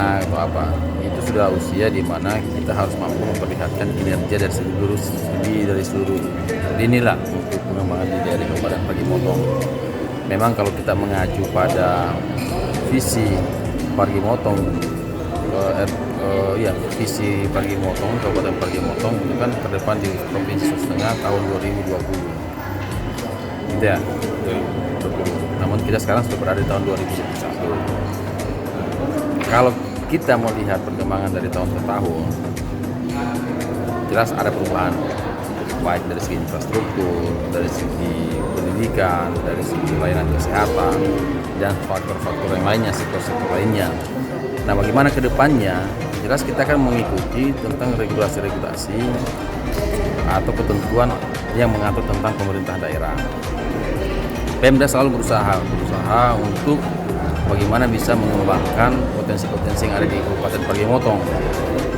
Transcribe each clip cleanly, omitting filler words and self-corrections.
anak atau apa, itu sudah usia di mana kita harus mampu memperlihatkan kinerja dari seluruh lini lah untuk pengembangan di daerah Kabupaten Parigi Motong. Memang kalau kita mengacu pada visi Parigi Motong, visi Parigi Motong, Kabupaten Parigi Motong itu kan terdepan di Provinsi Sulawesi Tengah tahun 2020. Gitu ya. Namun kita sekarang sudah berada di tahun 2021. Kalau kita mau lihat perkembangan dari tahun ke tahun, jelas ada perubahan, baik dari segi infrastruktur, dari segi pendidikan, dari segi layanan kesehatan, dan faktor-faktor yang lainnya, sektor-sektor lainnya. Nah, bagaimana ke depannya? Jelas kita akan mengikuti tentang regulasi-regulasi atau ketentuan yang mengatur tentang pemerintah daerah. Pemda selalu berusaha untuk bagaimana bisa mengembangkan potensi-potensi yang ada di Kabupaten Parigi Motong.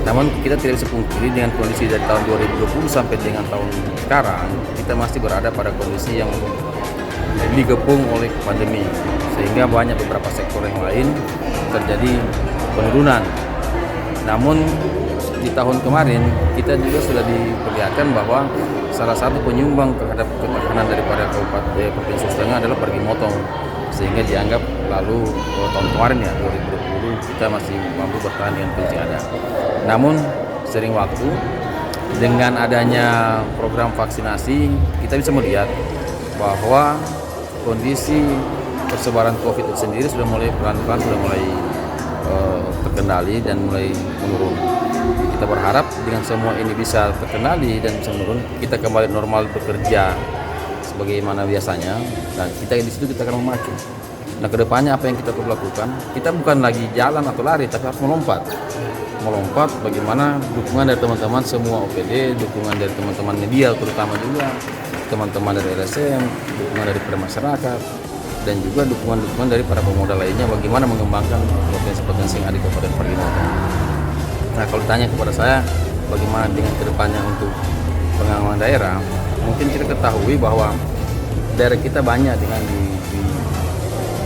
Namun kita tidak bisa pungkiri dengan kondisi dari tahun 2020 sampai dengan tahun sekarang, kita masih berada pada kondisi yang digepung oleh pandemi, sehingga banyak beberapa sektor yang lain terjadi penurunan. Namun di tahun kemarin kita juga sudah diperlihatkan bahwa salah satu penyumbang terhadap ketahanan daripada Kabupaten Provinsi Sulawesi Tengah adalah Parigi Motong, sehingga dianggap lalu tahun kemarin ya 2020 kita masih mampu bertahan dengan kondisi yang ada. Namun sering waktu dengan adanya program vaksinasi kita bisa melihat bahwa kondisi persebaran COVID itu sendiri sudah mulai pelan-pelan terkendali dan mulai menurun. Kita berharap dengan semua ini bisa terkendali dan bisa menurun, kita kembali normal bekerja sebagaimana biasanya, dan kita di situ kita akan memacu. Nah, kedepannya apa yang kita perlu lakukan? Kita bukan lagi jalan atau lari, tapi harus melompat. Bagaimana dukungan dari teman-teman semua OPD, dukungan dari teman-teman media terutama juga, teman-teman dari LSM, dukungan dari masyarakat, dan juga dukungan dari para pemuda lainnya, bagaimana mengembangkan potensi-potensi yang ada di Kabupaten Parigi Motong. Nah, kalau ditanya kepada saya bagaimana dengan kedepannya untuk pengembangan daerah, mungkin kita ketahui bahwa daerah kita banyak dengan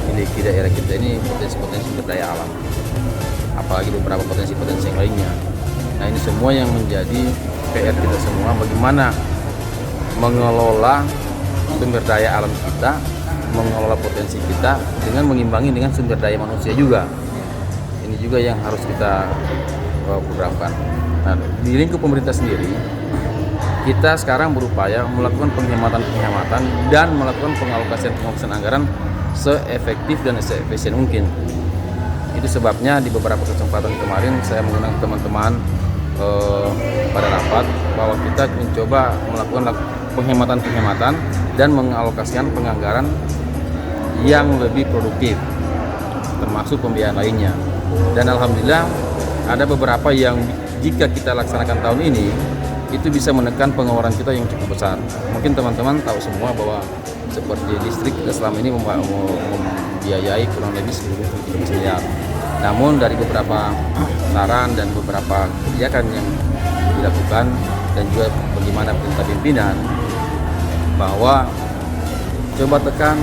dimiliki daerah kita ini potensi-potensi sumber daya alam, apalagi beberapa potensi-potensi yang lainnya. Nah, ini semua yang menjadi PR kita semua, bagaimana mengelola sumber daya alam kita, mengelola potensi kita dengan mengimbangi dengan sumber daya manusia juga. Ini juga yang harus kita programkan. Nah, di lingkup pemerintah sendiri, kita sekarang berupaya melakukan penghematan dan melakukan pengalokasian anggaran seefektif dan seefisien mungkin. Itu sebabnya di beberapa kesempatan kemarin saya mengundang teman-teman pada rapat bahwa kita mencoba melakukan penghematan dan mengalokasikan penganggaran yang lebih produktif, termasuk pembiayaan lainnya. Dan alhamdulillah ada beberapa yang jika kita laksanakan tahun ini itu bisa menekan pengeluaran kita yang cukup besar. Mungkin teman-teman tahu semua bahwa seperti listrik kita selama ini membiayai kurang lebih 10 miliar. Namun dari beberapa saran dan beberapa kebijakan yang dilakukan dan juga bagaimana perintah pimpinan bahwa coba tekan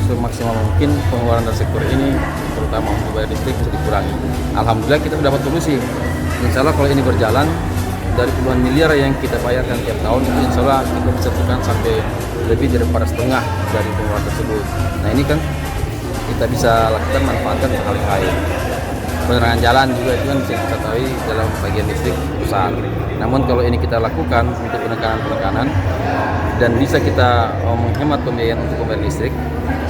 semaksimal mungkin pengeluaran dari sektor ini, terutama untuk bayar listrik, bisa dikurangi. Alhamdulillah kita sudah dapat solusi. Insya Allah kalau ini berjalan, dari puluhan miliar yang kita bayarkan tiap tahun, insya Allah kita bisa tekan sampai lebih daripada setengah dari pengeluaran tersebut. Nah, ini kan kita bisa lakukan, manfaatkan hal yang lain. Penerangan jalan juga itu kan bisa kita tahu dalam bagian listrik besar. Namun kalau ini kita lakukan untuk penekanan dan bisa kita menghemat pembiayaan untuk pembayar listrik,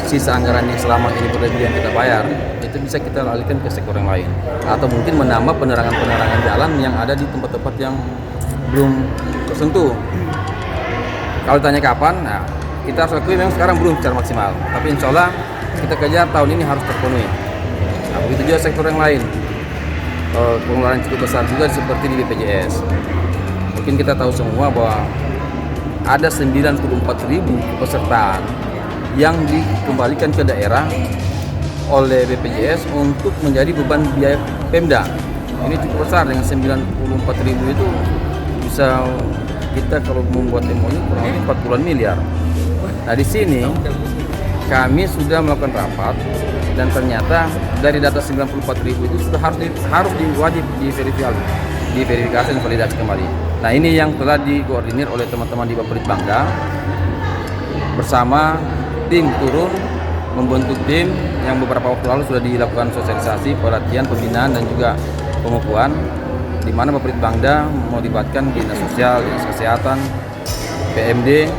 sisa anggaran yang selama ini berlebihan kita bayar itu bisa kita alihkan ke sektor yang lain, atau mungkin menambah penerangan jalan yang ada di tempat-tempat yang belum tersentuh. Kalau ditanya kapan, nah kita harus akui memang sekarang belum secara maksimal, tapi insya Allah kita kejar tahun ini harus terpenuhi. Nah, begitu juga sektor yang lain, pengeluaran cukup besar juga seperti di BPJS. Mungkin kita tahu semua bahwa ada 94.000 peserta yang dikembalikan ke daerah oleh BPJS untuk menjadi beban biaya Pemda. Ini cukup besar, dengan 94.000 itu bisa kita kalau membuat MOU kurang lebih 40 miliar. Nah, di sini kami sudah melakukan rapat dan ternyata dari data 94.000 itu sudah harus wajib diverifikasi dan validasi kembali. Nah, ini yang telah dikoordinir oleh teman-teman di Bapelitbangda bersama tim turun membentuk tim yang beberapa waktu lalu sudah dilakukan sosialisasi, pelatihan, pembinaan dan juga pengukuhan, di mana Bapelitbangda melibatkan dinas sosial, dinas kesehatan, PMD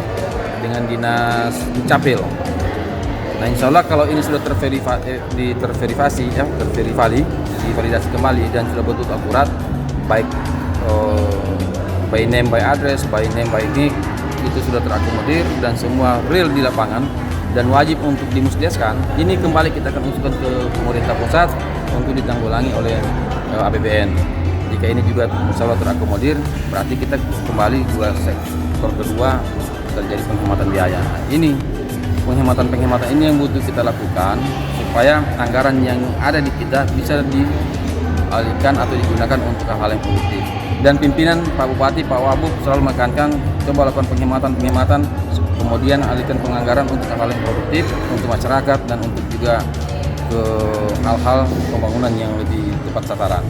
dengan dinas Dukcapil. Nah, insya Allah kalau ini sudah divalidasi kembali dan sudah betul akurat, baik by name by address, by name by NIK, itu sudah terakomodir dan semua real di lapangan dan wajib untuk dimusliaskan. Ini kembali kita akan usulkan ke pemerintah pusat untuk ditanggulangi oleh APBN. Jika ini juga insya Allah terakomodir, berarti kita kembali sektor kedua terjadi penghematan biaya. Ini penghematan ini yang butuh kita lakukan supaya anggaran yang ada di kita bisa dialihkan atau digunakan untuk hal-hal yang produktif. Dan pimpinan Pak Bupati, Pak Wabub selalu menekankan coba lakukan penghematan, kemudian alihkan penganggaran untuk hal-hal yang produktif untuk masyarakat dan untuk juga ke hal-hal pembangunan yang lebih tepat sasaran.